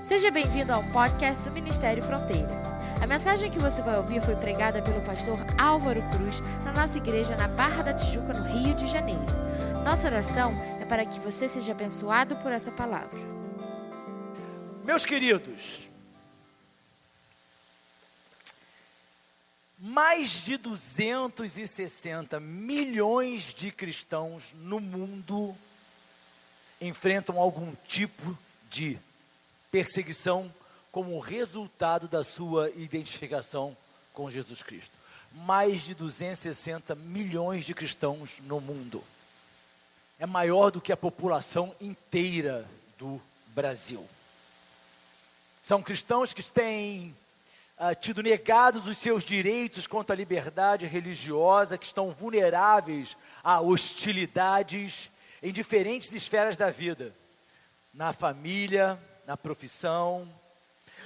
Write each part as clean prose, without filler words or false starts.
Seja bem-vindo ao podcast do Ministério Fronteira. A mensagem que você vai ouvir foi pregada pelo pastor Álvaro Cruz na nossa igreja na Barra da Tijuca, no Rio de Janeiro. Nossa oração é para que você seja abençoado por essa palavra. Meus queridos, mais de 260 milhões de cristãos no mundo enfrentam algum tipo de perseguição como resultado da sua identificação com Jesus Cristo. Mais de 260 milhões de cristãos no mundo. É maior do que a população inteira do Brasil. São cristãos que têm tido negados os seus direitos quanto à liberdade religiosa, que estão vulneráveis a hostilidades em diferentes esferas da vida. Na família, na profissão,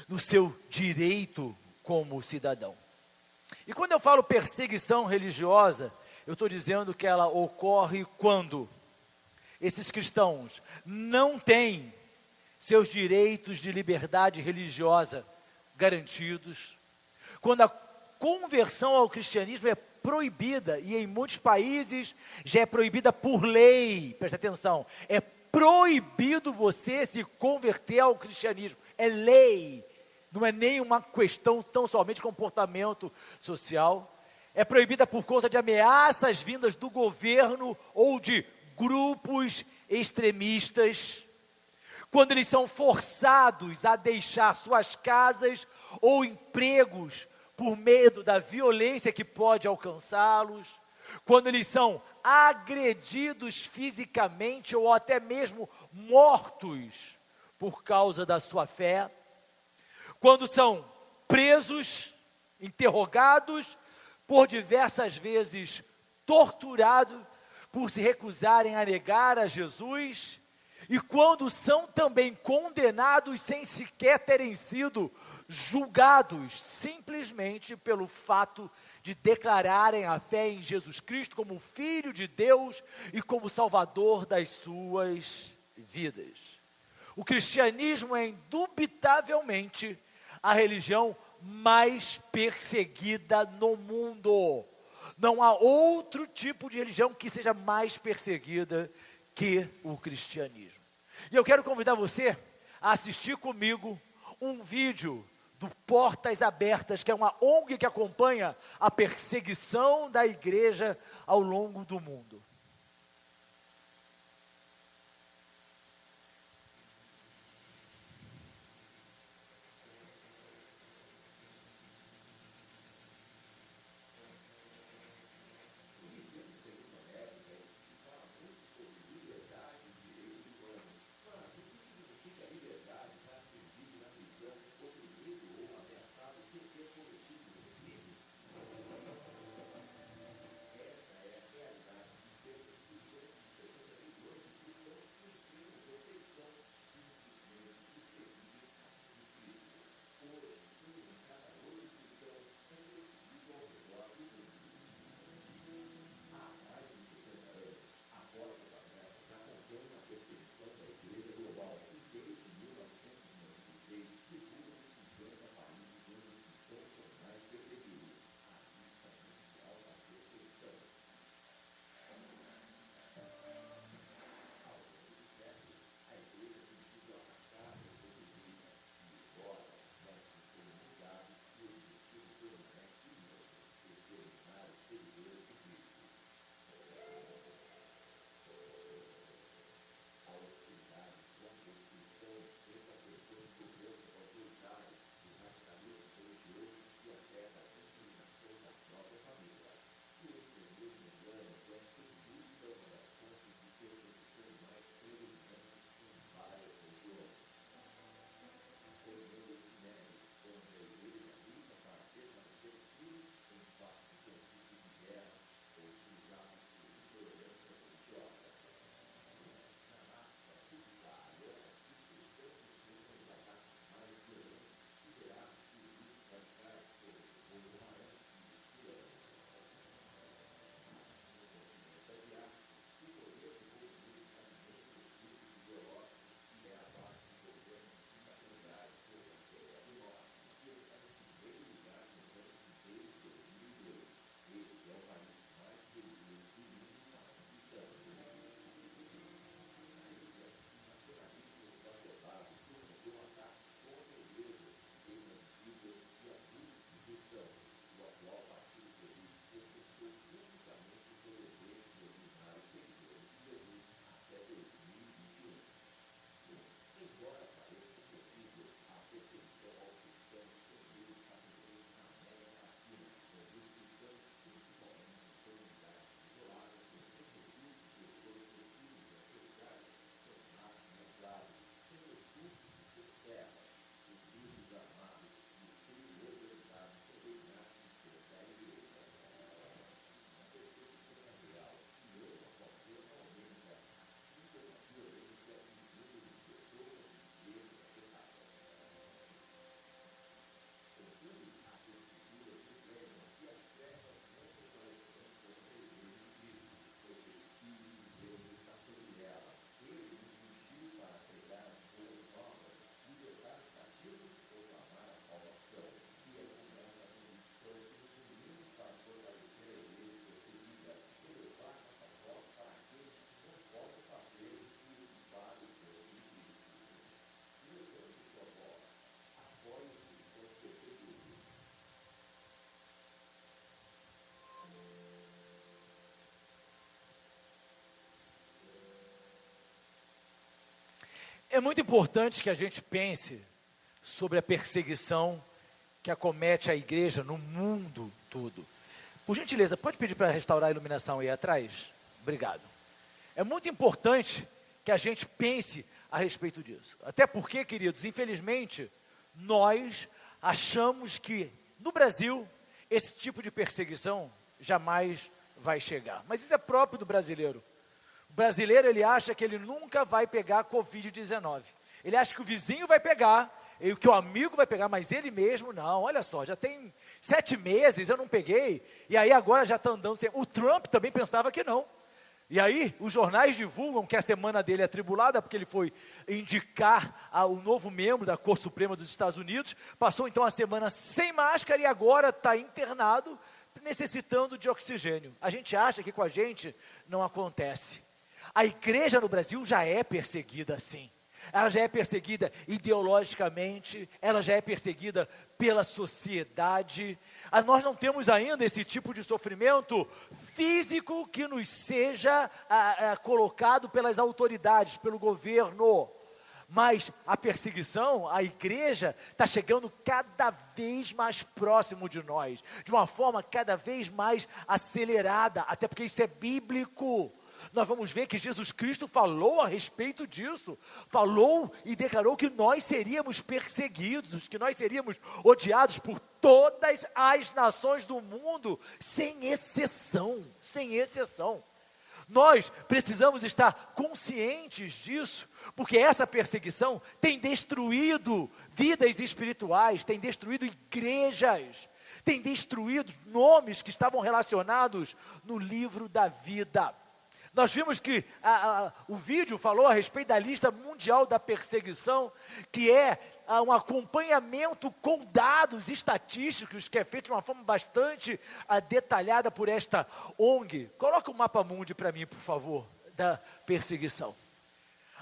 no seu direito como cidadão. E quando eu falo perseguição religiosa, eu estou dizendo que ela ocorre quando esses cristãos não têm seus direitos de liberdade religiosa garantidos, quando a conversão ao cristianismo é proibida, e em muitos países já é proibida por lei, presta atenção, é proibido você se converter ao cristianismo, é lei, não é nem uma questão tão somente de comportamento social, é proibida por conta de ameaças vindas do governo ou de grupos extremistas, quando eles são forçados a deixar suas casas ou empregos por medo da violência que pode alcançá-los, quando eles são agredidos fisicamente ou até mesmo mortos por causa da sua fé, quando são presos, interrogados, por diversas vezes torturados por se recusarem a negar a Jesus, e quando são também condenados sem sequer terem sido julgados, simplesmente pelo fato de declararem a fé em Jesus Cristo como Filho de Deus e como Salvador das suas vidas. O cristianismo é indubitavelmente a religião mais perseguida no mundo. Não há outro tipo de religião que seja mais perseguida que o cristianismo. E eu quero convidar você a assistir comigo um vídeo do Portas Abertas, que é uma ONG que acompanha a perseguição da igreja ao longo do mundo. É muito importante que a gente pense sobre a perseguição que acomete a igreja no mundo todo. Por gentileza, pode pedir para restaurar a iluminação aí atrás? Obrigado. É muito importante que a gente pense a respeito disso. Até porque, queridos, infelizmente, nós achamos que no Brasil esse tipo de perseguição jamais vai chegar. Mas isso é próprio do brasileiro. O brasileiro, ele acha que ele nunca vai pegar Covid-19. Ele acha que o vizinho vai pegar, e que o amigo vai pegar, mas ele mesmo não. Olha só, já tem 7 meses, eu não peguei, e aí agora já está andando sem... O Trump também pensava que não. E aí, os jornais divulgam que a semana dele é atribulada, porque ele foi indicar o novo membro da Corte Suprema dos Estados Unidos, passou então a semana sem máscara e agora está internado, necessitando de oxigênio. A gente acha que com a gente não acontece. A igreja no Brasil já é perseguida sim. Ela já é perseguida ideologicamente, ela já é perseguida pela sociedade. Nós não temos ainda esse tipo de sofrimento físico que nos seja colocado pelas autoridades, pelo governo. Mas a perseguição, a igreja está chegando cada vez mais próximo de nós, de uma forma cada vez mais acelerada, até porque isso é bíblico. Nós vamos ver que Jesus Cristo falou a respeito disso, falou e declarou que nós seríamos perseguidos, que nós seríamos odiados por todas as nações do mundo, sem exceção, sem exceção. Nós precisamos estar conscientes disso, porque essa perseguição tem destruído vidas espirituais, tem destruído igrejas, tem destruído nomes que estavam relacionados no livro da vida. Nós vimos que o vídeo falou a respeito da lista mundial da perseguição, que é um acompanhamento com dados estatísticos, que é feito de uma forma bastante detalhada por esta ONG. Coloca o mapa mundi para mim, por favor, da perseguição.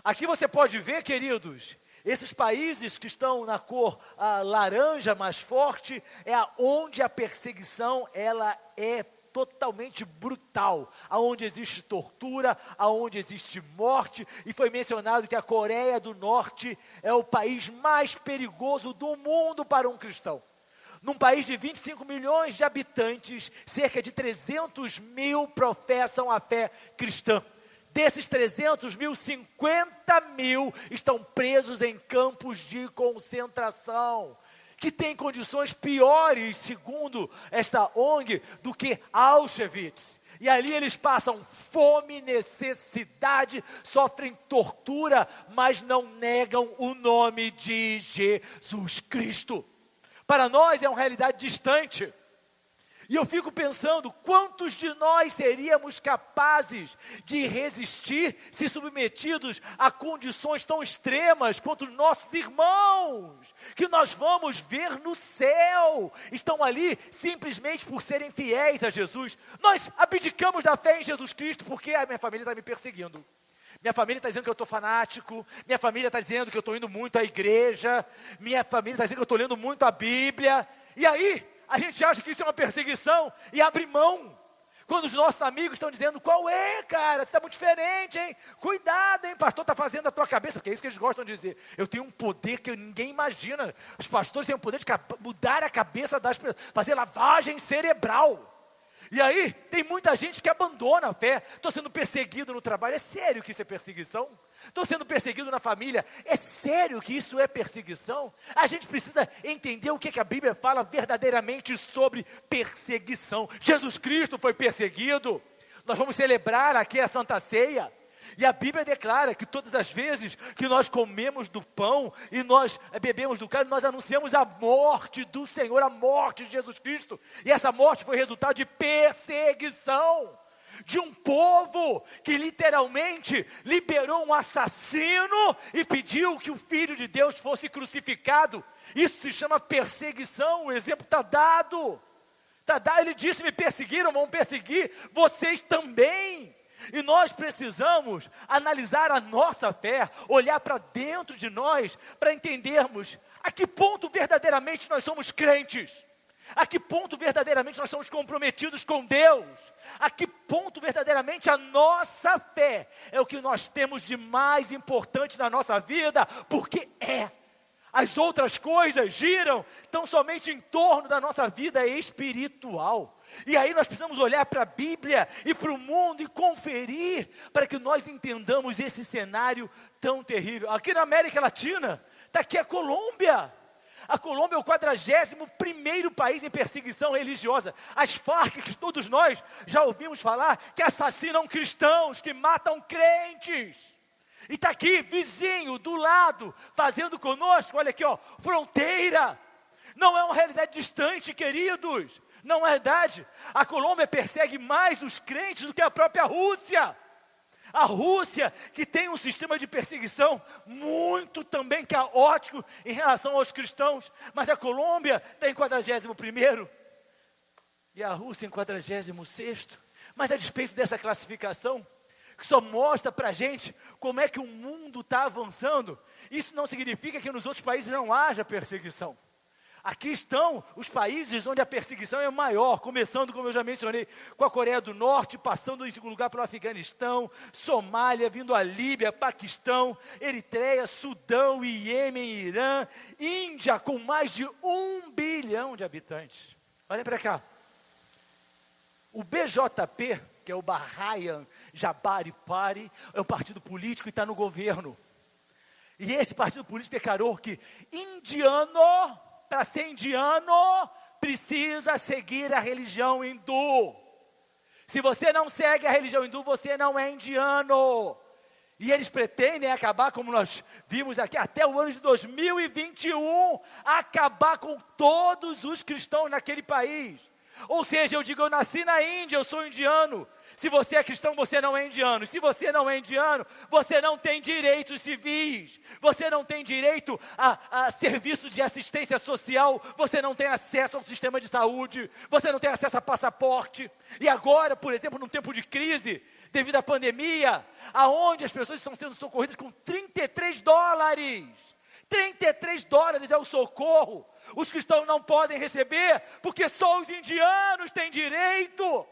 Aqui você pode ver, queridos, esses países que estão na cor laranja mais forte, é onde a perseguição ela é totalmente brutal, aonde existe tortura, aonde existe morte, e foi mencionado que a Coreia do Norte é o país mais perigoso do mundo para um cristão. Num país de 25 milhões de habitantes, cerca de 300 mil professam a fé cristã. Desses 300 mil, 50 mil estão presos em campos de concentração, que tem condições piores, segundo esta ONG, do que Auschwitz. E ali eles passam fome, necessidade, sofrem tortura, mas não negam o nome de Jesus Cristo. Para nós é uma realidade distante. E eu fico pensando, quantos de nós seríamos capazes de resistir se submetidos a condições tão extremas quanto os nossos irmãos, que nós vamos ver no céu, estão ali simplesmente por serem fiéis a Jesus. Nós abdicamos da fé em Jesus Cristo porque a minha família está me perseguindo. Minha família está dizendo que eu estou fanático, minha família está dizendo que eu estou indo muito à igreja, minha família está dizendo que eu estou lendo muito a Bíblia, e aí a gente acha que isso é uma perseguição e abre mão. Quando os nossos amigos estão dizendo, qual é, cara, você está muito diferente, hein? Cuidado, hein, pastor, está fazendo a tua cabeça, porque é isso que eles gostam de dizer. Eu tenho um poder que ninguém imagina. Os pastores têm o poder de mudar a cabeça das pessoas, fazer lavagem cerebral. E aí, tem muita gente que abandona a fé. Estou sendo perseguido no trabalho, é sério que isso é perseguição? Estou sendo perseguido na família, é sério que isso é perseguição? A gente precisa entender o que a Bíblia fala verdadeiramente sobre perseguição. Jesus Cristo foi perseguido. Nós vamos celebrar aqui a Santa Ceia. E a Bíblia declara que todas as vezes que nós comemos do pão e nós bebemos do cálice, nós anunciamos a morte do Senhor, a morte de Jesus Cristo. E essa morte foi resultado de perseguição de um povo que literalmente liberou um assassino e pediu que o Filho de Deus fosse crucificado. Isso se chama perseguição, o exemplo está dado. Ele disse, me perseguiram, vão perseguir vocês também. E nós precisamos analisar a nossa fé, olhar para dentro de nós, para entendermos a que ponto verdadeiramente nós somos crentes. A que ponto verdadeiramente nós estamos comprometidos com Deus? A que ponto verdadeiramente a nossa fé é o que nós temos de mais importante na nossa vida? Porque as outras coisas giram tão somente em torno da nossa vida espiritual. E aí nós precisamos olhar para a Bíblia e para o mundo e conferir para que nós entendamos esse cenário tão terrível. Aqui na América Latina, está aqui a Colômbia. A Colômbia é o 41º país em perseguição religiosa. As Farc, que todos nós já ouvimos falar, que assassinam cristãos, que matam crentes. E está aqui, vizinho, do lado, fazendo conosco, olha aqui, ó, fronteira. Não é uma realidade distante, queridos. Não é verdade. A Colômbia persegue mais os crentes do que a própria Rússia. A Rússia, que tem um sistema de perseguição muito também caótico em relação aos cristãos, mas a Colômbia está em 41º e a Rússia em 46º. Mas a despeito dessa classificação, que só mostra para a gente como é que o mundo está avançando, isso não significa que nos outros países não haja perseguição. Aqui estão os países onde a perseguição é maior, começando, como eu já mencionei, com a Coreia do Norte, passando em segundo lugar pelo Afeganistão, Somália, vindo a Líbia, Paquistão, Eritreia, Sudão, Iêmen, Irã, Índia, com mais de 1 bilhão de habitantes. Olha para cá. O BJP, que é o Barayan Jabari Party, é um partido político e está no governo. E esse partido político declarou que para ser indiano, precisa seguir a religião hindu. Se você não segue a religião hindu, você não é indiano. E eles pretendem acabar, como nós vimos aqui, até o ano de 2021, acabar com todos os cristãos naquele país. Ou seja, eu digo, eu nasci na Índia, eu sou indiano. Se você é cristão, você não é indiano. Se você não é indiano, você não tem direitos civis. Você não tem direito a serviço de assistência social. Você não tem acesso ao sistema de saúde. Você não tem acesso a passaporte. E agora, por exemplo, num tempo de crise, devido à pandemia, aonde as pessoas estão sendo socorridas com $33. $33 é o socorro. Os cristãos não podem receber, porque só os indianos têm direito.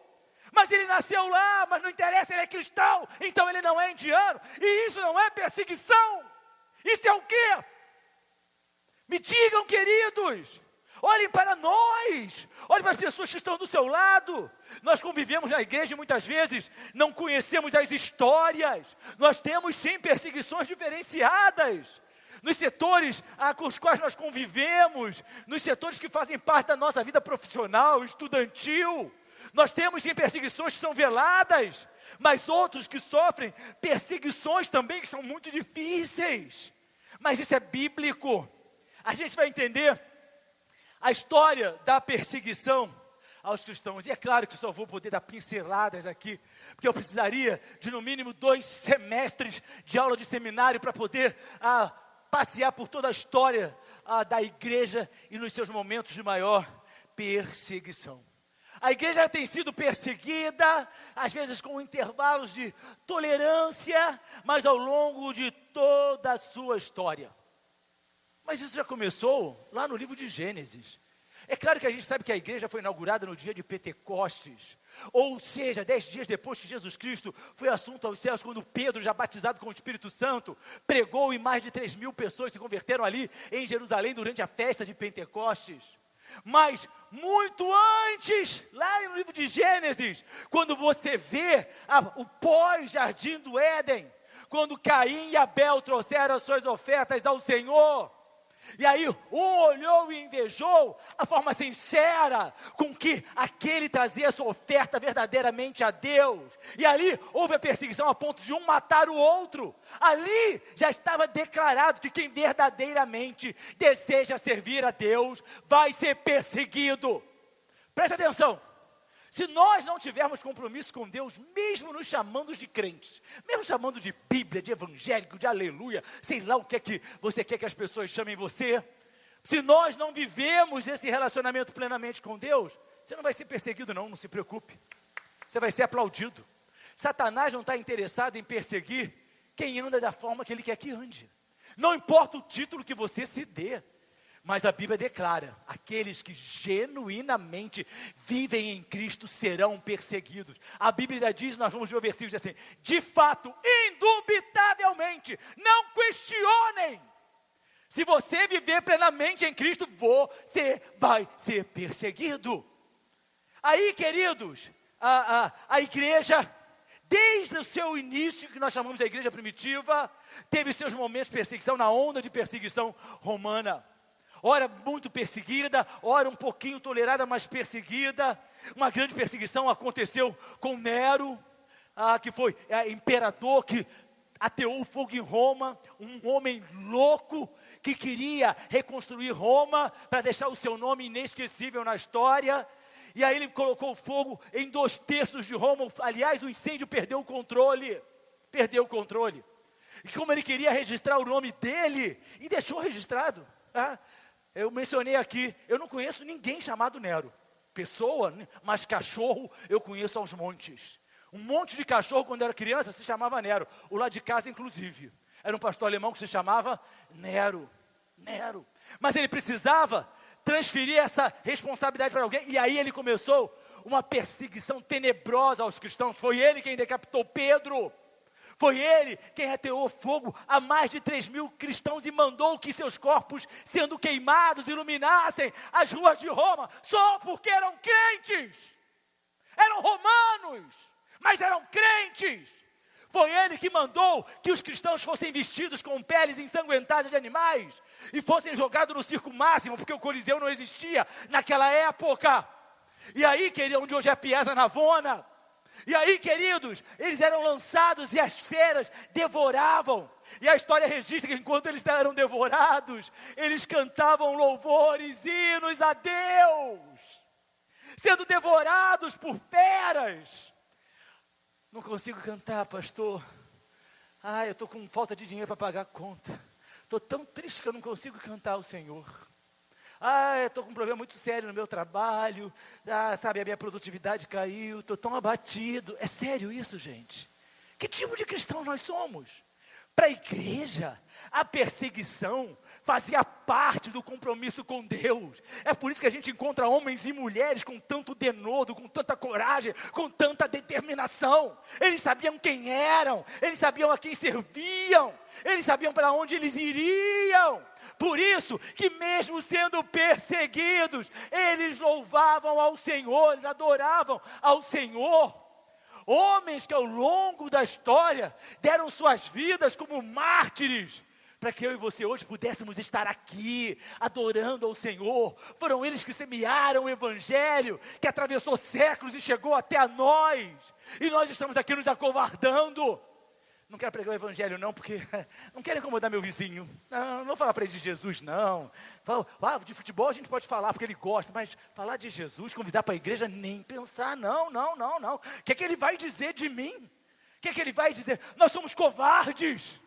Mas ele nasceu lá, mas não interessa, ele é cristão, então ele não é indiano. E isso não é perseguição. Isso é o quê? Me digam, queridos. Olhem para nós. Olhem para as pessoas que estão do seu lado. Nós convivemos na igreja e muitas vezes não conhecemos as histórias. Nós temos sim perseguições diferenciadas. Nos setores com os quais nós convivemos, nos setores que fazem parte da nossa vida profissional, estudantil, nós temos sim perseguições que são veladas, mas outros que sofrem perseguições também que são muito difíceis. Mas isso é bíblico. A gente vai entender a história da perseguição aos cristãos. E é claro que eu só vou poder dar pinceladas aqui, porque eu precisaria de no mínimo 2 semestres de aula de seminário para poder passear por toda a história da igreja e nos seus momentos de maior perseguição. A igreja tem sido perseguida, às vezes com intervalos de tolerância, mas ao longo de toda a sua história. Mas isso já começou lá no livro de Gênesis. É claro que a gente sabe que a igreja foi inaugurada no dia de Pentecostes, ou seja, 10 dias depois que Jesus Cristo foi assunto aos céus, quando Pedro, já batizado com o Espírito Santo, pregou e mais de 3.000 pessoas se converteram ali em Jerusalém durante a festa de Pentecostes. Mas muito antes, lá no livro de Gênesis, quando você vê o pós-jardim do Éden, quando Caim e Abel trouxeram as suas ofertas ao Senhor, e aí um olhou e invejou a forma sincera com que aquele trazia a sua oferta verdadeiramente a Deus. E ali houve a perseguição a ponto de um matar o outro. Ali já estava declarado que quem verdadeiramente deseja servir a Deus vai ser perseguido. Presta atenção. Se nós não tivermos compromisso com Deus, mesmo nos chamando de crentes, mesmo chamando de Bíblia, de evangélico, de aleluia, sei lá o que é que você quer que as pessoas chamem você, se nós não vivemos esse relacionamento plenamente com Deus, você não vai ser perseguido não se preocupe, você vai ser aplaudido. Satanás não está interessado em perseguir quem anda da forma que ele quer que ande, não importa o título que você se dê. Mas a Bíblia declara, aqueles que genuinamente vivem em Cristo serão perseguidos. A Bíblia diz, nós vamos ver o versículo assim, de fato, indubitavelmente, não questionem. Se você viver plenamente em Cristo, você vai ser perseguido. Aí, queridos, a igreja, desde o seu início, que nós chamamos de igreja primitiva, teve seus momentos de perseguição, na onda de perseguição romana. Ora muito perseguida, ora um pouquinho tolerada, mas perseguida. Uma grande perseguição aconteceu com Nero, que foi imperador, que ateou o fogo em Roma, um homem louco, que queria reconstruir Roma, para deixar o seu nome inesquecível na história. E aí ele colocou fogo em 2/3 de Roma. Aliás, o incêndio perdeu o controle. E como ele queria registrar o nome dele, e deixou registrado. Eu mencionei aqui, eu não conheço ninguém chamado Nero. Pessoa, mas cachorro eu conheço aos montes. Um monte de cachorro, quando eu era criança, se chamava Nero. O lá de casa, inclusive. Era um pastor alemão que se chamava Nero. Mas ele precisava transferir essa responsabilidade para alguém. E aí ele começou uma perseguição tenebrosa aos cristãos. Foi ele quem decapitou Pedro. Foi ele quem ateou fogo a mais de 3.000 cristãos e mandou que seus corpos, sendo queimados, iluminassem as ruas de Roma, só porque eram crentes. Eram romanos, mas eram crentes. Foi ele que mandou que os cristãos fossem vestidos com peles ensanguentadas de animais e fossem jogados no circo máximo, porque o Coliseu não existia naquela época. E aí, onde hoje é a Piazza Navona. E aí, queridos, eles eram lançados e as feras devoravam. E a história registra que enquanto eles eram devorados, eles cantavam louvores, hinos a Deus, sendo devorados por feras. Não consigo cantar, pastor. Eu estou com falta de dinheiro para pagar a conta. Estou tão triste que eu não consigo cantar ao Senhor. Eu estou com um problema muito sério no meu trabalho. A minha produtividade caiu. Estou tão abatido. É sério isso, gente? Que tipo de cristão nós somos? Para a igreja, a perseguição fazia parte do compromisso com Deus. É por isso que a gente encontra homens e mulheres com tanto denodo, com tanta coragem, com tanta determinação. Eles sabiam quem eram, eles sabiam a quem serviam, eles sabiam para onde eles iriam. Por isso que mesmo sendo perseguidos, eles louvavam ao Senhor, eles adoravam ao Senhor. Homens que ao longo da história deram suas vidas como mártires, para que eu e você hoje pudéssemos estar aqui, adorando ao Senhor. Foram eles que semearam o Evangelho, que atravessou séculos e chegou até a nós. E nós estamos aqui nos acovardando. Não quero pregar o Evangelho não, porque não quero incomodar meu vizinho. Não vou falar para ele de Jesus não. De futebol a gente pode falar porque ele gosta, mas falar de Jesus, convidar para a igreja, nem pensar, não. O que é que ele vai dizer de mim? O que é que ele vai dizer? Nós somos covardes.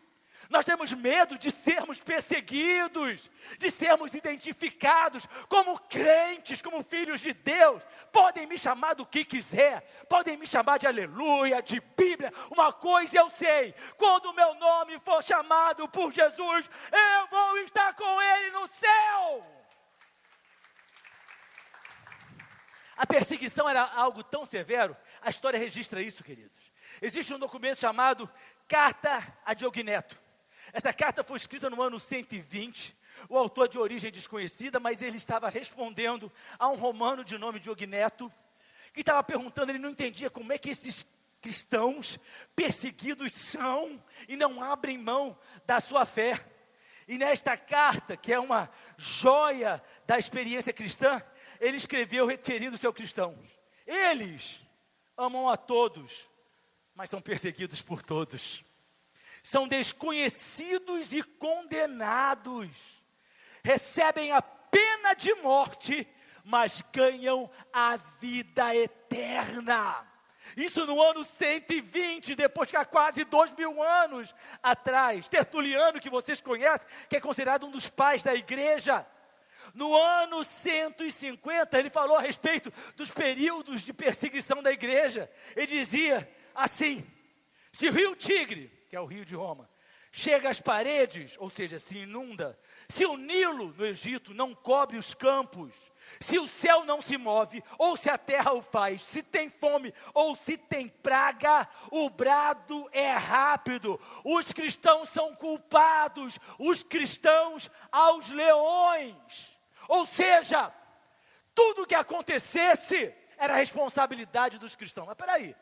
Nós temos medo de sermos perseguidos, de sermos identificados como crentes, como filhos de Deus. Podem me chamar do que quiser, podem me chamar de aleluia, de Bíblia. Uma coisa eu sei, quando o meu nome for chamado por Jesus, eu vou estar com Ele no céu. A perseguição era algo tão severo, a história registra isso, queridos. Existe um documento chamado Carta a Diogneto. Essa carta foi escrita no ano 120, o autor de origem desconhecida, mas ele estava respondendo a um romano de nome Diogneto, que estava perguntando, ele não entendia como é que esses cristãos perseguidos são e não abrem mão da sua fé. E nesta carta, que é uma joia da experiência cristã, ele escreveu referindo-se aos cristãos. Eles amam a todos, mas são perseguidos por todos. São desconhecidos e condenados, recebem a pena de morte, mas ganham a vida eterna. Isso no ano 120, depois que há quase 2.000 anos atrás. Tertuliano, que vocês conhecem, que é considerado um dos pais da igreja. No ano 150, ele falou a respeito dos períodos de perseguição da igreja. Ele dizia assim: se o rio Tigre, que é o rio de Roma, chega às paredes, ou seja, se inunda, se o Nilo no Egito não cobre os campos, se o céu não se move, ou se a terra o faz, se tem fome ou se tem praga, o brado é rápido. Os cristãos são culpados, os cristãos aos leões. Ou seja, tudo o que acontecesse era responsabilidade dos cristãos. Mas peraí,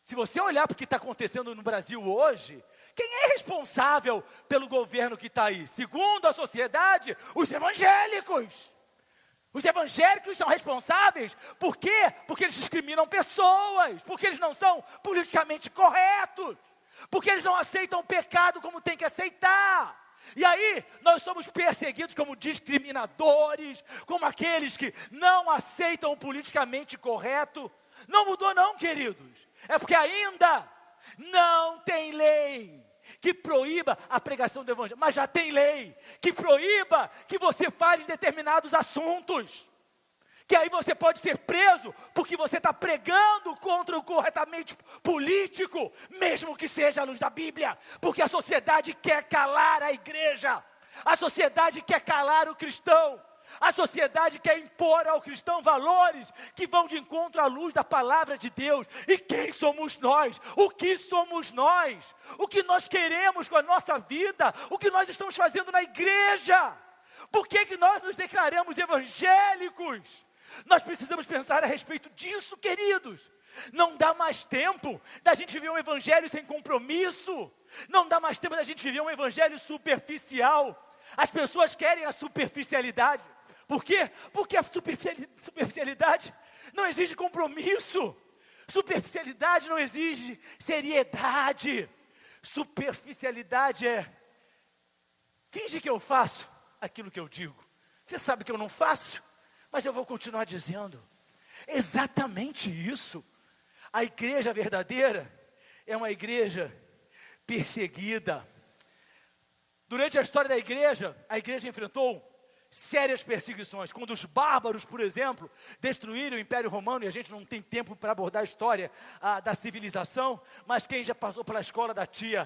se você olhar para o que está acontecendo no Brasil hoje, quem é responsável pelo governo que está aí? Segundo a sociedade, os evangélicos. Os evangélicos são responsáveis. Por quê? Porque eles discriminam pessoas, porque eles não são politicamente corretos, porque eles não aceitam o pecado como tem que aceitar. E aí, nós somos perseguidos como discriminadores, como aqueles que não aceitam o politicamente correto. Não mudou não, queridos. É porque ainda não tem lei que proíba a pregação do evangelho, mas já tem lei que proíba que você fale determinados assuntos, que aí você pode ser preso porque você está pregando contra o corretamente político, mesmo que seja à luz da Bíblia, porque a sociedade quer calar a igreja, a sociedade quer calar o cristão, a sociedade quer impor ao cristão valores que vão de encontro à luz da palavra de Deus. E quem somos nós? O que somos nós? O que nós queremos com a nossa vida? O que nós estamos fazendo na igreja? Por que nós nos declaramos evangélicos? Nós precisamos pensar a respeito disso, queridos. Não dá mais tempo da gente viver um evangelho sem compromisso. Não dá mais tempo da gente viver um evangelho superficial. As pessoas querem a superficialidade. Por quê? Porque a superficialidade não exige compromisso. Superficialidade não exige seriedade. Superficialidade é: finge que eu faço aquilo que eu digo. Você sabe que eu não faço, mas eu vou continuar dizendo. Exatamente isso. A igreja verdadeira é uma igreja perseguida. Durante a história da igreja, a igreja enfrentou sérias perseguições. Quando os bárbaros, por exemplo, destruíram o Império Romano, e a gente não tem tempo para abordar a história da civilização, mas quem já passou pela escola da tia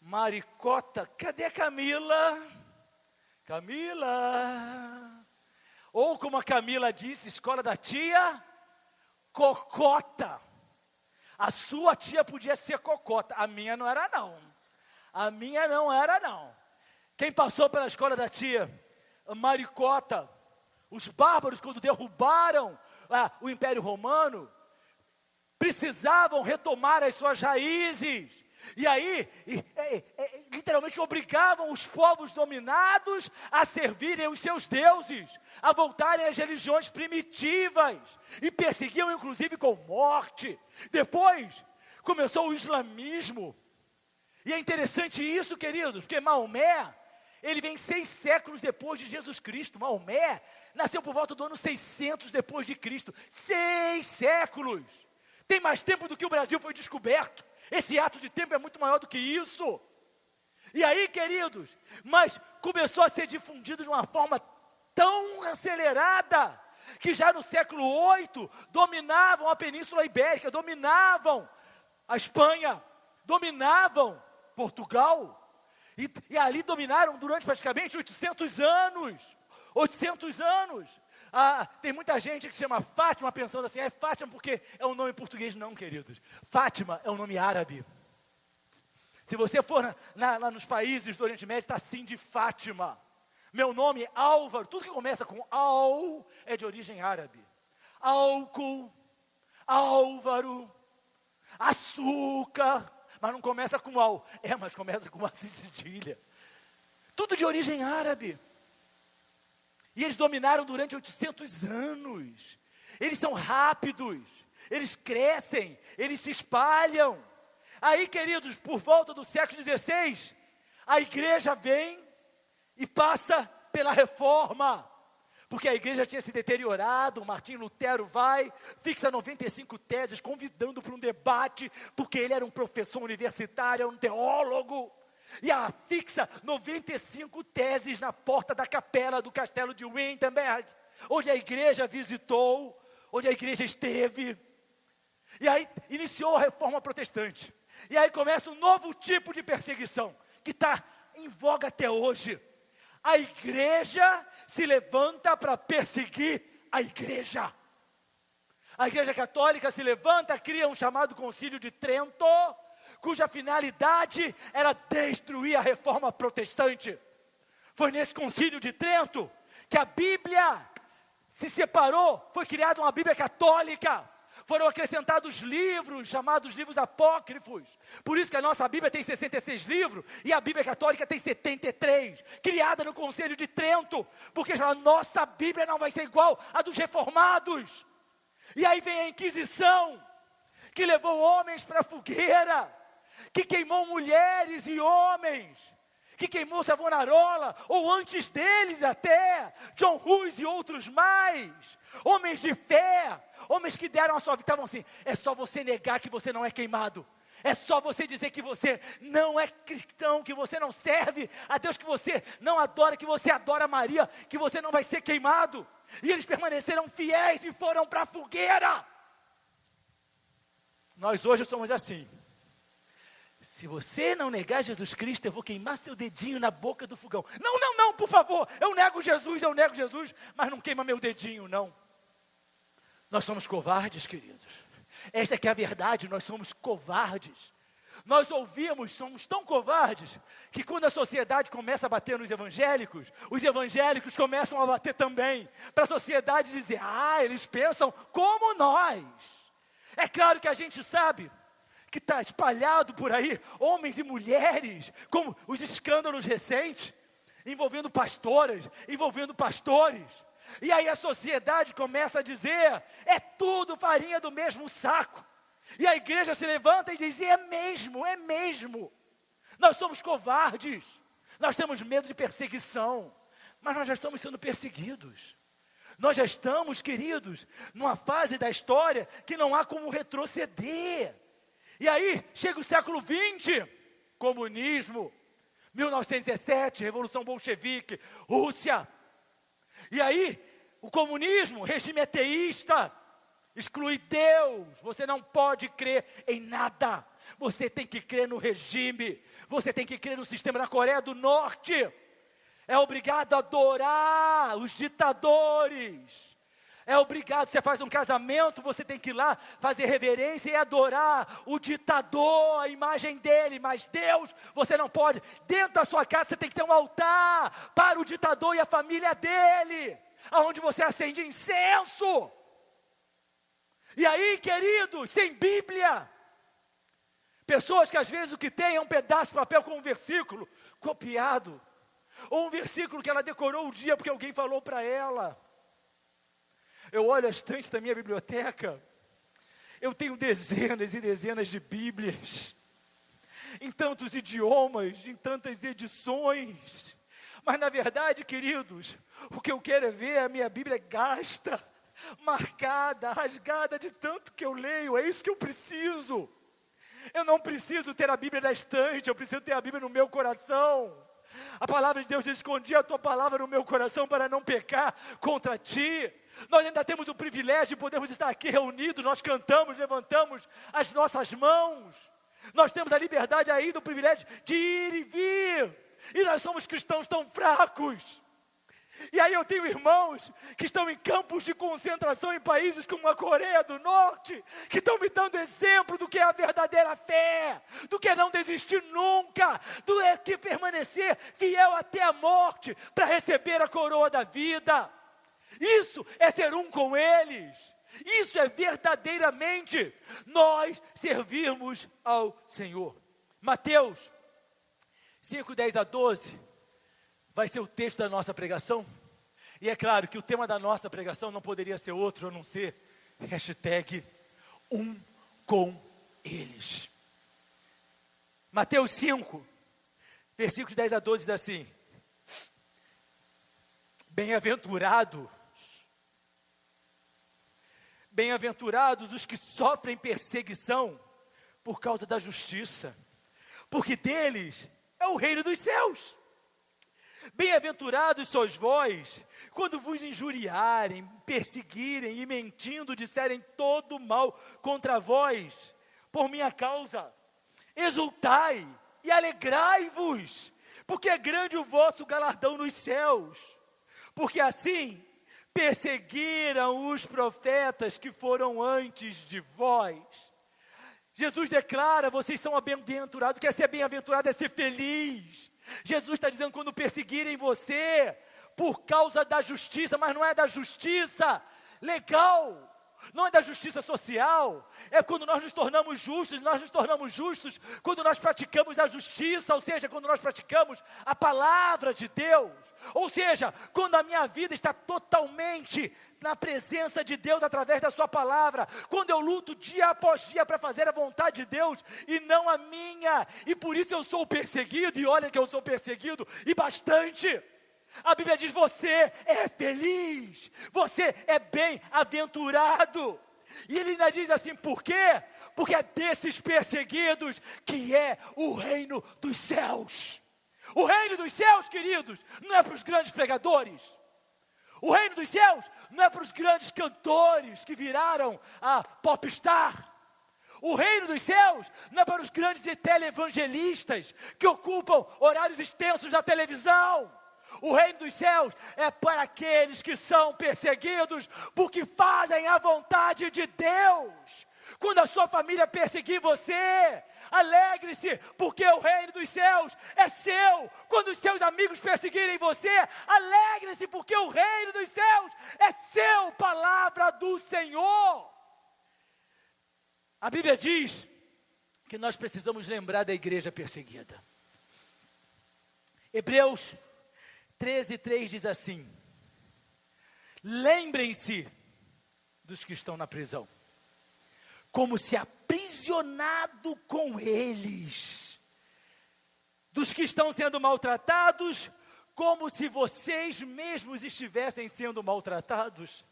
Maricota, cadê a Camila? Camila! Ou como a Camila disse, escola da tia Cocota. A sua tia podia ser Cocota, a minha não era não. A minha não era não. Quem passou pela escola da tia Maricota, os bárbaros, quando derrubaram o Império Romano, precisavam retomar as suas raízes. E aí, literalmente obrigavam os povos dominados a servirem os seus deuses, a voltarem às religiões primitivas, e perseguiam inclusive com morte. Depois começou o islamismo. E é interessante isso, queridos, porque Maomé, ele vem 6 séculos depois de Jesus Cristo. Maomé nasceu por volta do ano 600 depois de Cristo. 6 séculos. Tem mais tempo do que o Brasil foi descoberto. Esse ato de tempo é muito maior do que isso. E aí, queridos, mas começou a ser difundido de uma forma tão acelerada, que já no século 8, dominavam a Península Ibérica, dominavam a Espanha, dominavam Portugal, e ali dominaram durante praticamente 800 anos. 800 anos. Tem muita gente que se chama Fátima pensando assim, é Fátima porque é um nome português. Não, queridos. Fátima é um nome árabe. Se você for lá nos países do Oriente Médio, está assim de Fátima. Meu nome, Álvaro, tudo que começa com Al é de origem árabe. Álcool, Álvaro, açúcar, mas não começa com Al, mas começa com uma cedilha. Tudo de origem árabe. E eles dominaram durante 800 anos. Eles são rápidos, eles crescem, eles se espalham. Aí, queridos, por volta do século XVI, a igreja vem e passa pela reforma. Porque a igreja tinha se deteriorado, Martim Lutero vai, fixa 95 teses, convidando para um debate, porque ele era um professor universitário, era um teólogo. E fixa 95 teses na porta da capela do castelo de Wittenberg, onde a igreja visitou, onde a igreja esteve. E aí iniciou a reforma protestante. E aí começa um novo tipo de perseguição. que está em voga até hoje. A igreja se levanta para perseguir a igreja. A igreja católica se levanta, cria um chamado Concílio de Trento, cuja finalidade era destruir a reforma protestante. Foi nesse Concílio de Trento que a Bíblia se separou, foi criada uma Bíblia católica. Foram acrescentados livros, chamados livros apócrifos. Por isso que a nossa Bíblia tem 66 livros e a Bíblia católica tem 73, criada no Concílio de Trento, porque a nossa Bíblia não vai ser igual à dos reformados. E aí vem a Inquisição, que levou homens para a fogueira, que queimou mulheres e homens, que queimou Savonarola, ou antes deles até, John Hus e outros mais, homens de fé, homens que deram a sua vida, estavam assim, é só você negar que você não é queimado, é só você dizer que você não é cristão, que você não serve a Deus, que você não adora, que você adora Maria, que você não vai ser queimado, e eles permaneceram fiéis e foram para a fogueira. Nós hoje somos assim. Se você não negar Jesus Cristo, eu vou queimar seu dedinho na boca do fogão. Não, por favor, eu nego Jesus, mas não queima meu dedinho, não. Nós somos covardes, queridos. Esta que é a verdade, nós somos covardes. Nós ouvimos, somos tão covardes, que quando a sociedade começa a bater nos evangélicos, os evangélicos começam a bater também, para a sociedade dizer, eles pensam como nós. É claro que a gente sabe que está espalhado por aí, homens e mulheres, como os escândalos recentes, envolvendo pastoras, envolvendo pastores, e aí a sociedade começa a dizer, é tudo farinha do mesmo saco, e a igreja se levanta e diz, é mesmo, nós somos covardes, nós temos medo de perseguição, mas nós já estamos sendo perseguidos, nós já estamos, queridos, numa fase da história que não há como retroceder. E aí, chega o século XX, comunismo, 1917, Revolução Bolchevique, Rússia. E aí, o comunismo, regime ateísta, exclui Deus, você não pode crer em nada, você tem que crer no regime, você tem que crer no sistema da Coreia do Norte, é obrigado a adorar os ditadores. É obrigado, você faz um casamento, você tem que ir lá fazer reverência e adorar o ditador, a imagem dele, mas Deus, você não pode. Dentro da sua casa você tem que ter um altar para o ditador e a família dele, aonde você acende incenso. E aí, queridos, sem Bíblia, pessoas que às vezes o que tem é um pedaço de papel com um versículo copiado, ou um versículo que ela decorou um dia porque alguém falou para ela. Eu olho a estante da minha biblioteca, eu tenho dezenas e dezenas de Bíblias, em tantos idiomas, em tantas edições, mas na verdade, queridos, o que eu quero é ver a minha Bíblia gasta, marcada, rasgada de tanto que eu leio, é isso que eu preciso. Eu não preciso ter a Bíblia na estante, eu preciso ter a Bíblia no meu coração. A palavra de Deus diz, escondi a tua palavra no meu coração para não pecar contra ti. Nós ainda temos o privilégio de podermos estar aqui reunidos, nós cantamos, levantamos as nossas mãos. Nós temos a liberdade aí do privilégio de ir e vir. E nós somos cristãos tão fracos. E aí eu tenho irmãos que estão em campos de concentração em países como a Coreia do Norte, que estão me dando exemplo do que é a verdadeira fé, do que é não desistir nunca, do que permanecer fiel até a morte, para receber a coroa da vida. Isso é ser um com eles, isso é verdadeiramente nós servirmos ao Senhor. Mateus 5:10-12 vai ser o texto da nossa pregação, e é claro que o tema da nossa pregação não poderia ser outro a não ser #um com eles. Mateus 5, versículos 10-12 diz assim: Bem-aventurados os que sofrem perseguição por causa da justiça, porque deles é o reino dos céus. Bem-aventurados sois vós, quando vos injuriarem, perseguirem e mentindo disserem todo mal contra vós, por minha causa. Exultai e alegrai-vos, porque é grande o vosso galardão nos céus, porque assim perseguiram os profetas que foram antes de vós. Jesus declara, vocês são bem-aventurados. Quer ser bem-aventurado é ser feliz. Jesus está dizendo, quando perseguirem você por causa da justiça, mas não é da justiça legal, não é da justiça social, é quando nós nos tornamos justos quando nós praticamos a justiça, ou seja, quando nós praticamos a palavra de Deus, ou seja, quando a minha vida está totalmente na presença de Deus através da sua palavra, quando eu luto dia após dia para fazer a vontade de Deus e não a minha, e por isso eu sou perseguido, e olha que eu sou perseguido, e bastante. A Bíblia diz, você é feliz, você é bem-aventurado. E ele ainda diz assim, por quê? Porque é desses perseguidos que é o reino dos céus. O reino dos céus, queridos, não é para os grandes pregadores. O reino dos céus não é para os grandes cantores que viraram a popstar. O reino dos céus não é para os grandes televangelistas que ocupam horários extensos na televisão. O reino dos céus é para aqueles que são perseguidos porque fazem a vontade de Deus. Quando a sua família perseguir você, alegre-se, porque o reino dos céus é seu. Quando os seus amigos perseguirem você, alegre-se, porque o reino dos céus é seu. Palavra do Senhor. A Bíblia diz que nós precisamos lembrar da igreja perseguida. Hebreus 13:3 diz assim: lembrem-se dos que estão na prisão, como se aprisionado com eles, dos que estão sendo maltratados, como se vocês mesmos estivessem sendo maltratados.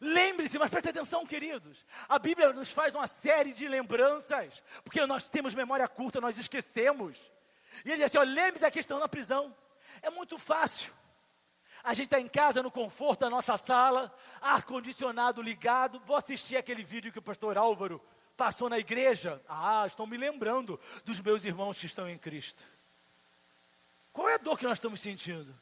Lembre-se, mas preste atenção, queridos, a Bíblia nos faz uma série de lembranças, porque nós temos memória curta, nós esquecemos. E ele diz assim, ó, lembre-se da questão na prisão. É muito fácil. A gente está em casa, no conforto da nossa sala, ar-condicionado ligado. Vou assistir aquele vídeo que o pastor Álvaro passou na igreja. Estão me lembrando dos meus irmãos que estão em Cristo. Qual é a dor que nós estamos sentindo?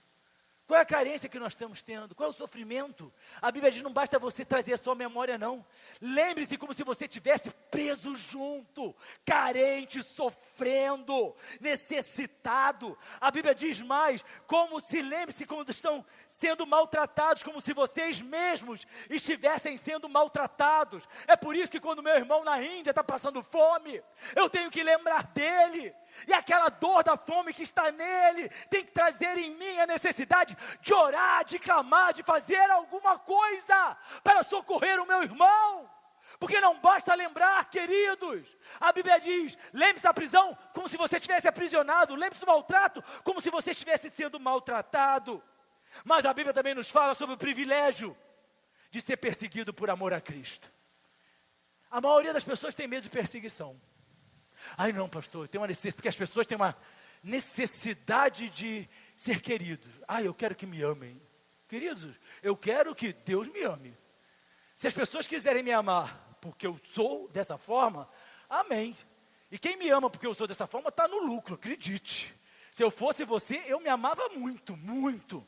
Qual é a carência que nós estamos tendo? Qual é o sofrimento? A Bíblia diz, não basta você trazer a sua memória, não. Lembre-se como se você estivesse preso junto, carente, sofrendo, necessitado. A Bíblia diz mais, lembre-se como estão sendo maltratados, como se vocês mesmos estivessem sendo maltratados. É por isso que quando meu irmão na Índia está passando fome, eu tenho que lembrar dele. E aquela dor da fome que está nele tem que trazer em mim a necessidade de orar, de clamar, de fazer alguma coisa para socorrer o meu irmão. Porque não basta lembrar, queridos. A Bíblia diz, lembre-se da prisão como se você estivesse aprisionado. Lembre-se do maltrato como se você estivesse sendo maltratado. Mas a Bíblia também nos fala sobre o privilégio de ser perseguido por amor a Cristo. A maioria das pessoas tem medo de perseguição. Ai não, pastor, eu tenho uma necessidade, porque as pessoas têm uma necessidade de ser queridos. Eu quero que me amem. Queridos, eu quero que Deus me ame. Se as pessoas quiserem me amar porque eu sou dessa forma, amém. E quem me ama porque eu sou dessa forma está no lucro, acredite. Se eu fosse você, eu me amava muito, muito.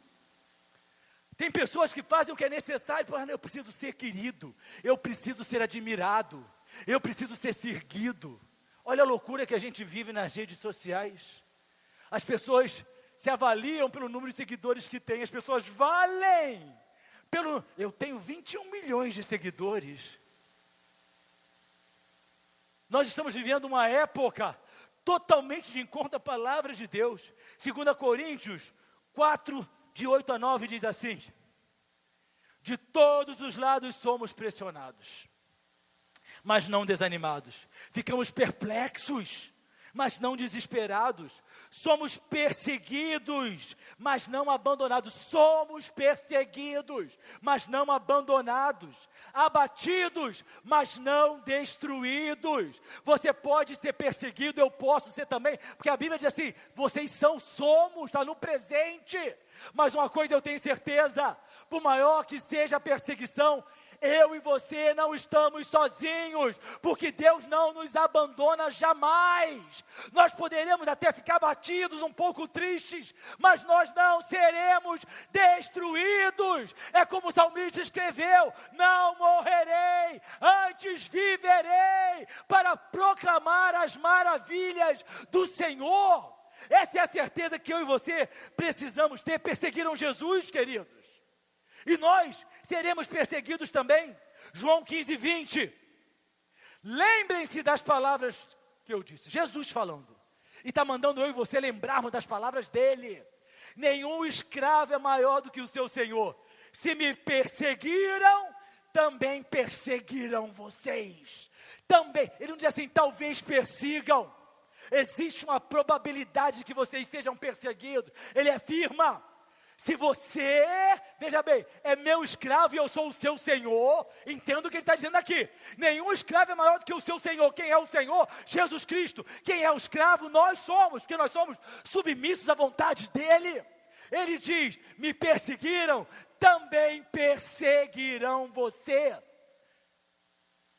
Tem pessoas que fazem o que é necessário, eu preciso ser querido, eu preciso ser admirado, eu preciso ser seguido. Olha a loucura que a gente vive nas redes sociais. As pessoas se avaliam pelo número de seguidores que tem. As pessoas valem pelo... Eu tenho 21 milhões de seguidores. Nós estamos vivendo uma época totalmente de encontro à palavra de Deus. 2 Coríntios 4, de 8 a 9 diz assim: de todos os lados somos pressionados, mas não desanimados. Ficamos perplexos, mas não desesperados. Somos perseguidos, mas não abandonados. Somos perseguidos, mas não abandonados. Abatidos, mas não destruídos. Você pode ser perseguido, eu posso ser também. Porque a Bíblia diz assim, vocês somos, está no presente. Mas uma coisa eu tenho certeza, por maior que seja a perseguição, eu e você não estamos sozinhos, porque Deus não nos abandona jamais. Nós poderemos até ficar batidos, um pouco tristes, mas nós não seremos destruídos. É como o salmista escreveu: não morrerei, antes viverei para proclamar as maravilhas do Senhor. Essa é a certeza que eu e você precisamos ter. Perseguiram Jesus, queridos, e nós seremos perseguidos também. João 15:20. Lembrem-se das palavras que eu disse, Jesus falando, e está mandando eu e você lembrarmos das palavras dele. Nenhum escravo é maior do que o seu senhor. Se me perseguiram, também perseguirão vocês. Também, ele não diz assim, talvez persigam. Existe uma probabilidade de que vocês sejam perseguidos. Ele afirma: se você, veja bem, é meu escravo e eu sou o seu senhor, entenda o que ele está dizendo aqui. Nenhum escravo é maior do que o seu senhor. Quem é o senhor? Jesus Cristo. Quem é o escravo? Nós somos, porque nós somos submissos à vontade dele. Ele diz: me perseguiram, também perseguirão você.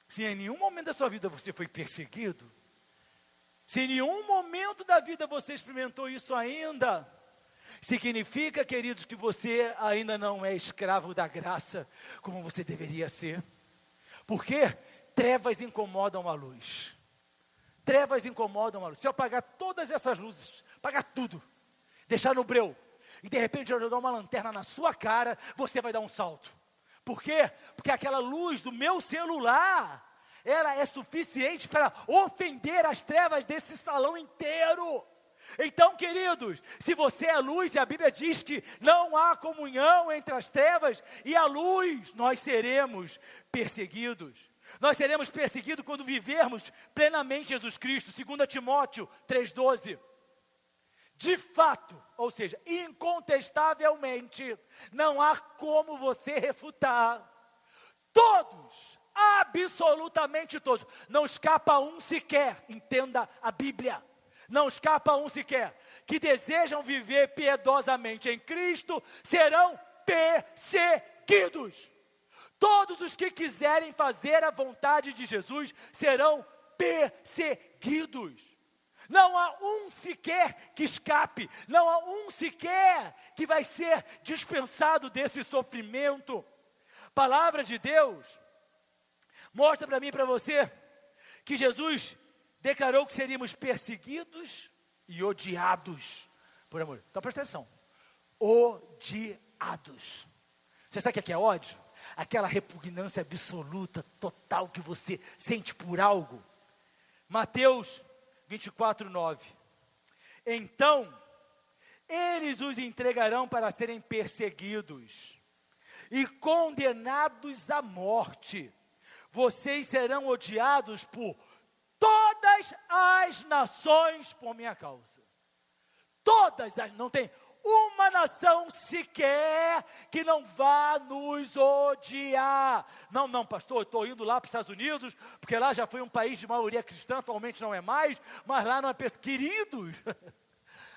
Se em nenhum momento da sua vida você foi perseguido, se em nenhum momento da vida você experimentou isso ainda, significa, queridos, que você ainda não é escravo da graça, como você deveria ser. Porque trevas incomodam a luz. Trevas incomodam a luz. Se eu apagar todas essas luzes, apagar tudo, deixar no breu, e de repente eu jogar uma lanterna na sua cara, você vai dar um salto. Por quê? Porque aquela luz do meu celular, ela é suficiente para ofender as trevas desse salão inteiro. Então, queridos, se você é luz, e a Bíblia diz que não há comunhão entre as trevas e a luz, nós seremos perseguidos. Nós seremos perseguidos quando vivermos plenamente Jesus Cristo. 2 Timóteo 3,12. De fato, ou seja, incontestavelmente, não há como você refutar. Todos, absolutamente todos, não escapa um sequer, entenda a Bíblia, não escapa um sequer, que desejam viver piedosamente em Cristo, serão perseguidos. Todos os que quiserem fazer a vontade de Jesus serão perseguidos. Não há um sequer que escape, não há um sequer que vai ser dispensado desse sofrimento. Palavra de Deus mostra para mim e para você que Jesus declarou que seríamos perseguidos e odiados por amor. Então presta atenção, odiados. Você sabe o que é ódio? Aquela repugnância absoluta, total, que você sente por algo. Mateus 24:9. Então, eles os entregarão para serem perseguidos e condenados à morte. Vocês serão odiados por todas as nações por minha causa. Todas as, não tem uma nação sequer que não vá nos odiar. Não, pastor, eu estou indo lá para os Estados Unidos, porque lá já foi um país de maioria cristã, atualmente não é mais, mas lá não é queridos.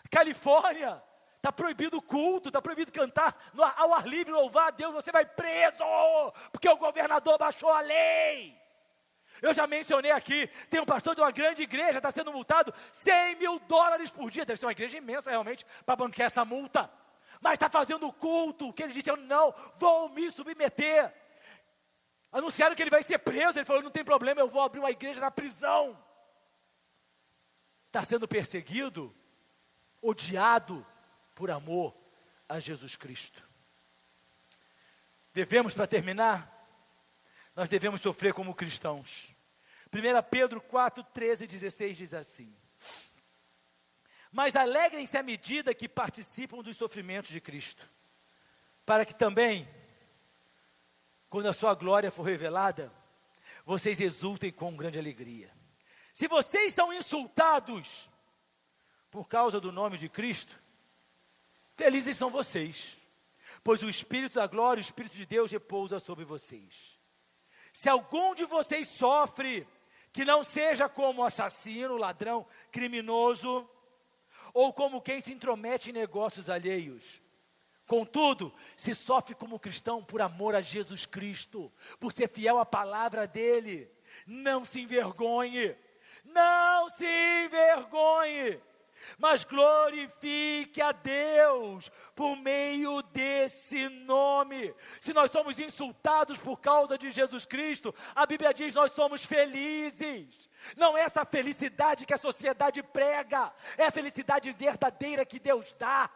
Califórnia, está proibido o culto, está proibido cantar ao ar livre, louvar a Deus, você vai preso, porque o governador baixou a lei. Eu já mencionei aqui, tem um pastor de uma grande igreja, está sendo multado $100 mil por dia, deve ser uma igreja imensa realmente, para bancar essa multa, mas está fazendo culto, que ele disse, eu não vou me submeter. Anunciaram que ele vai ser preso, ele falou, não tem problema, eu vou abrir uma igreja na prisão. Está sendo perseguido, odiado, por amor a Jesus Cristo. Devemos, para terminar, nós devemos sofrer como cristãos. 1 Pedro 4, 13 e 16 diz assim: mas alegrem-se à medida que participam dos sofrimentos de Cristo, para que também, quando a sua glória for revelada, vocês exultem com grande alegria. Se vocês são insultados por causa do nome de Cristo, felizes são vocês, pois o Espírito da glória, o Espírito de Deus repousa sobre vocês. Se algum de vocês sofre, que não seja como assassino, ladrão, criminoso, ou como quem se intromete em negócios alheios. Contudo, se sofre como cristão por amor a Jesus Cristo, por ser fiel à palavra dele, não se envergonhe, mas glorifique a Deus por meio desse nome. Se nós somos insultados por causa de Jesus Cristo, a Bíblia diz: nós somos felizes. Não é essa felicidade que a sociedade prega, é a felicidade verdadeira que Deus dá.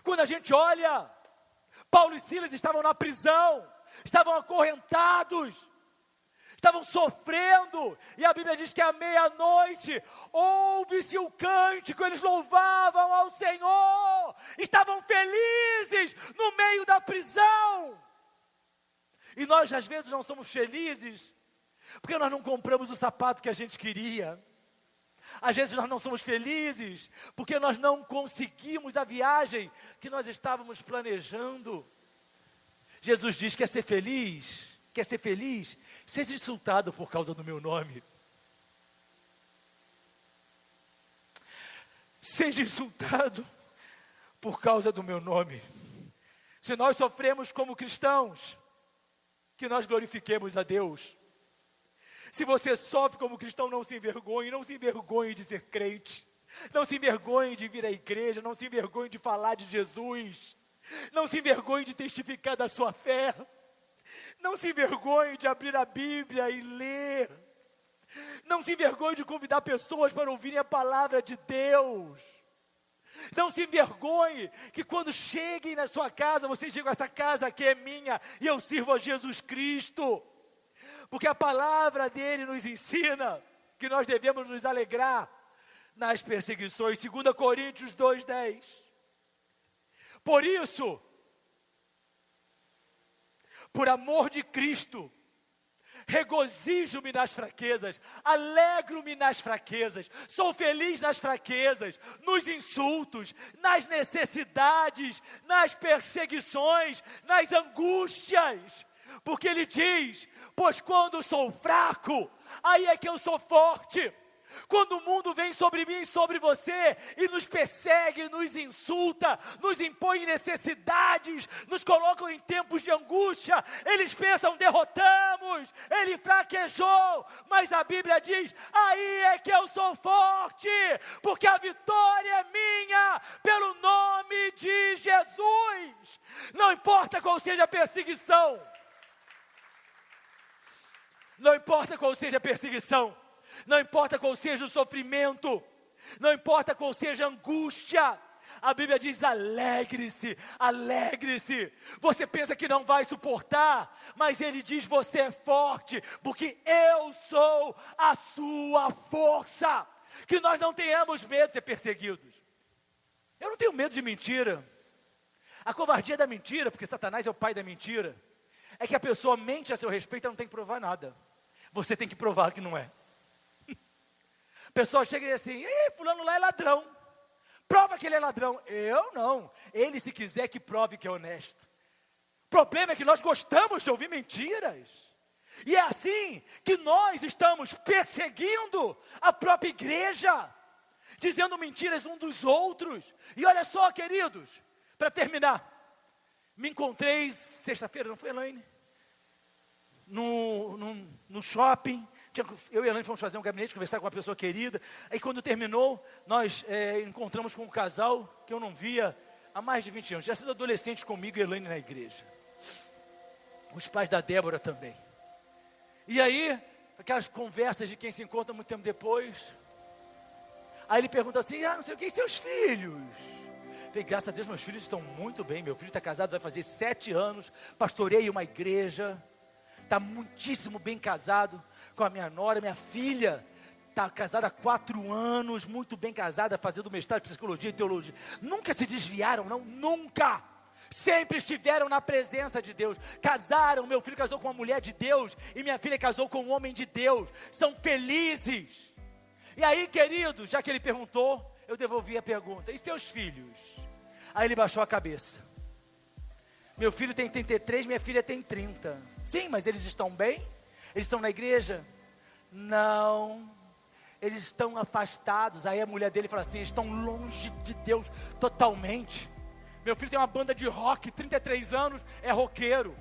Quando a gente olha, Paulo e Silas estavam na prisão, estavam acorrentados, estavam sofrendo, e a Bíblia diz que à meia-noite ouve-se o cântico, eles louvavam ao Senhor, estavam felizes no meio da prisão. E nós às vezes não somos felizes porque nós não compramos o sapato que a gente queria. Às vezes nós não somos felizes porque nós não conseguimos a viagem que nós estávamos planejando. Jesus diz: quer ser feliz? Seja insultado por causa do meu nome. Seja insultado por causa do meu nome. Se nós sofremos como cristãos, que nós glorifiquemos a Deus. Se você sofre como cristão, não se envergonhe de ser crente. Não se envergonhe de vir à igreja, não se envergonhe de falar de Jesus. Não se envergonhe de testificar da sua fé. Não se envergonhe de abrir a Bíblia e ler. Não se envergonhe de convidar pessoas para ouvirem a palavra de Deus. Não se envergonhe que quando cheguem na sua casa, vocês digam: essa casa aqui é minha e eu sirvo a Jesus Cristo. Porque a palavra dele nos ensina que nós devemos nos alegrar nas perseguições. 2 Coríntios 2:10. Por isso, por amor de Cristo, regozijo-me nas fraquezas, alegro-me nas fraquezas, sou feliz nas fraquezas, nos insultos, nas necessidades, nas perseguições, nas angústias. Porque ele diz: pois quando sou fraco, aí é que eu sou forte. Quando o mundo vem sobre mim e sobre você e nos persegue, nos insulta, nos impõe necessidades, nos colocam em tempos de angústia, eles pensam: derrotamos, ele fraquejou. Mas a Bíblia diz: aí é que eu sou forte, porque a vitória é minha, pelo nome de Jesus. Não importa qual seja a perseguição, não importa qual seja a perseguição, não importa qual seja o sofrimento, não importa qual seja a angústia, a Bíblia diz: alegre-se, alegre-se. Você pensa que não vai suportar, mas ele diz: você é forte, porque eu sou a sua força. Que nós não tenhamos medo de ser perseguidos. Eu não tenho medo de mentira. A covardia da mentira, porque Satanás é o pai da mentira, é que a pessoa mente a seu respeito e não tem que provar nada. Você tem que provar que não é. A pessoa chega e diz assim: fulano lá é ladrão, prova que ele é ladrão. Eu não. Ele, se quiser, que prove que é honesto. O problema é que nós gostamos de ouvir mentiras. E é assim que nós estamos perseguindo a própria igreja, dizendo mentiras uns dos outros. E olha só, queridos, para terminar, me encontrei sexta-feira, não foi, Elaine? No shopping, eu e a Elaine fomos fazer um gabinete, conversar com uma pessoa querida. Aí quando terminou, nós encontramos com um casal que eu não via há mais de 20 anos. Já sido adolescente comigo e a Elaine na igreja. Os pais da Débora também. E aí, aquelas conversas de quem se encontra muito tempo depois. Aí ele pergunta assim: não sei o que, e seus filhos? Eu falei: graças a Deus meus filhos estão muito bem. Meu filho está casado, vai fazer 7 anos, pastoreia uma igreja. Está muitíssimo bem casado com a minha nora. Minha filha está casada há 4 anos, muito bem casada, fazendo mestrado em psicologia e teologia. Nunca se desviaram, não, nunca. Sempre estiveram na presença de Deus. Casaram, meu filho casou com uma mulher de Deus e minha filha casou com um homem de Deus. São felizes. E aí, querido, já que ele perguntou, eu devolvi a pergunta: e seus filhos? Aí ele baixou a cabeça. Meu filho tem 33, minha filha tem 30. Sim, mas eles estão bem? Eles estão na igreja? Não, eles estão afastados. Aí a mulher dele fala assim: eles estão longe de Deus totalmente. Meu filho tem uma banda de rock, 33 anos, é roqueiro.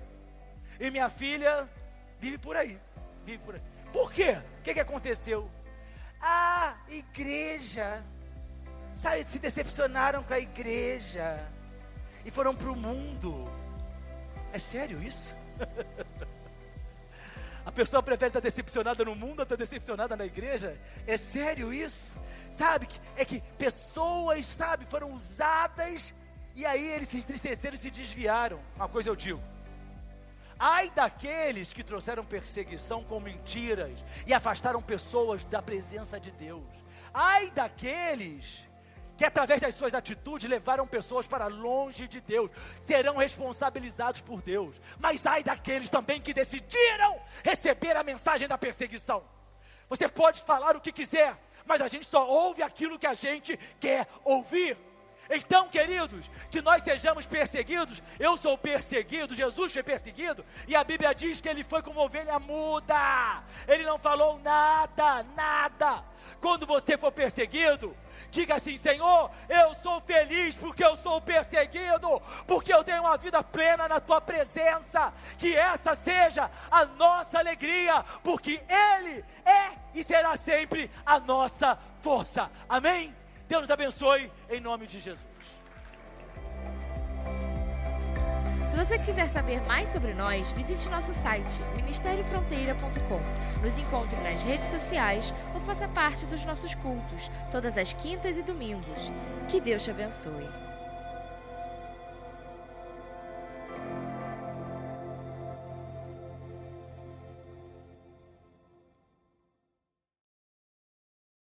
E minha filha vive por aí. Por quê? O que aconteceu? A igreja, sabe, se decepcionaram com a igreja e foram para o mundo. É sério isso? A pessoa prefere estar decepcionada no mundo ou estar decepcionada na igreja? É sério isso? Sabe, é que pessoas, sabe, foram usadas e aí eles se entristeceram e se desviaram. Uma coisa eu digo: ai daqueles que trouxeram perseguição com mentiras e afastaram pessoas da presença de Deus. Ai daqueles que através das suas atitudes levaram pessoas para longe de Deus. Serão responsabilizados por Deus. Mas ai daqueles também que decidiram receber a mensagem da perseguição. Você pode falar o que quiser, mas a gente só ouve aquilo que a gente quer ouvir. Então, queridos, que nós sejamos perseguidos. Eu sou perseguido, Jesus foi perseguido, e a Bíblia diz que ele foi como ovelha muda. Ele não falou nada. Quando você for perseguido, diga assim: Senhor, eu sou feliz porque eu sou perseguido, porque eu tenho uma vida plena na tua presença. Que essa seja a nossa alegria, porque Ele é e será sempre a nossa força. Amém? Deus nos abençoe, em nome de Jesus. Se você quiser saber mais sobre nós, visite nosso site, ministeriofronteira.com. Nos encontre nas redes sociais ou faça parte dos nossos cultos, todas as quintas e domingos. Que Deus te abençoe.